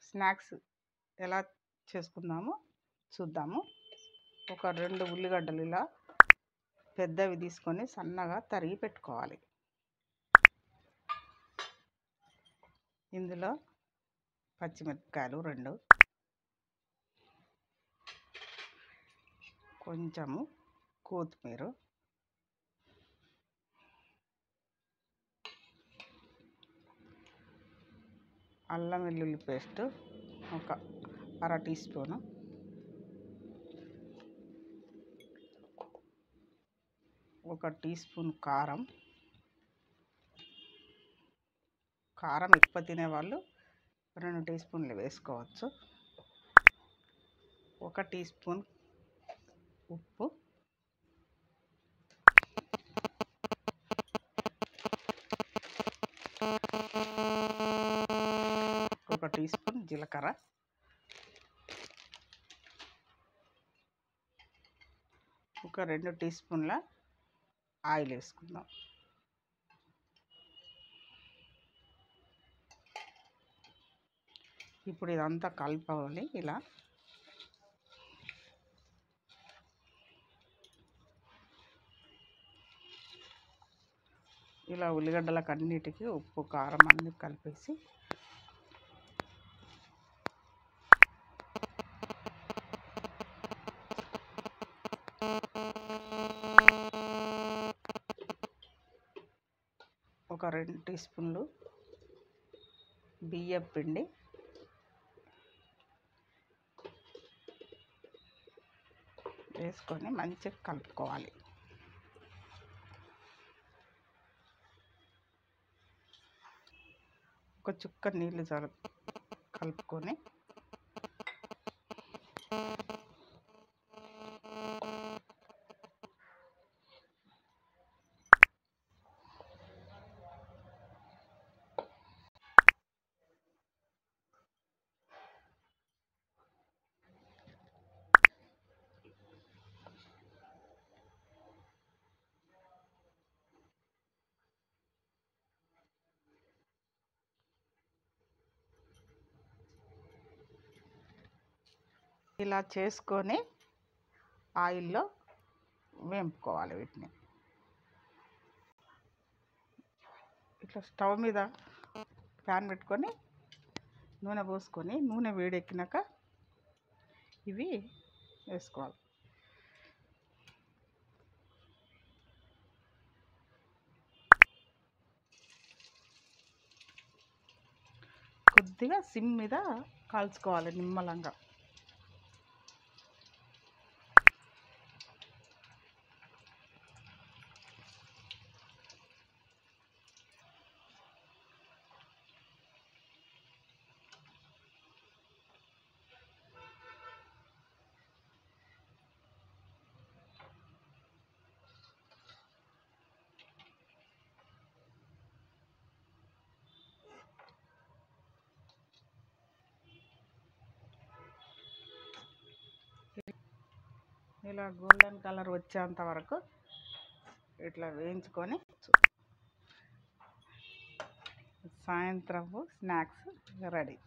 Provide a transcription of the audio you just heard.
Snacks ఎలా చేసుకుందామో చూద్దాము. ఒక 2 ఉల్లిగడ్డలు ఇలా పెద్దవి తీసుకొని సన్నగా తరిగి పెట్టుకోవాలి. ఇందులో పచ్చిమిరపకాయలు 2, కొంచెము కొత్తిమీర, అల్లం వెల్లుల్లి పేస్ట్ ఒక 1/2 టీ స్పూను, ఒక టీ స్పూన్ కారం ఎక్కువ తినేవాళ్ళు 2 టీ స్పూన్లు వేసుకోవచ్చు, 1 టీ స్పూన్ ఉప్పు, 1 టీ స్పూన్ జీలకర్ర, ఒక 2 టీ స్పూన్ల ఆయిల్ వేసుకుందాం. ఇప్పుడు ఇదంతా కలుపుకోవాలి. ఇలా ఉల్లిగడ్డలకు అన్నిటికీ ఉప్పు కారం అన్నీ కలిపేసి ఒక 2 టీ స్పూన్లు బియ్యం పిండి వేసుకొని మంచిగా కలుపుకోవాలి. ఒక చుక్క నీళ్ళు కలుపుకొని ఇలా చేసుకొని ఆయిల్లో వేంపుకోవాలి. వీటిని ఇట్లా స్టవ్ మీద ప్యాన్ పెట్టుకొని నూనె పోసుకొని నూనె వేడెక్కినాక ఇవి వేసుకోవాలి. కొద్దిగా సిమ్ మీద కాల్చుకోవాలి నిమ్మలంగా. ఇలా గోల్డెన్ కలర్ వచ్చేంత వరకు ఇట్లా వేయించుకొని సాయంత్రం స్నాక్స్ రెడీ.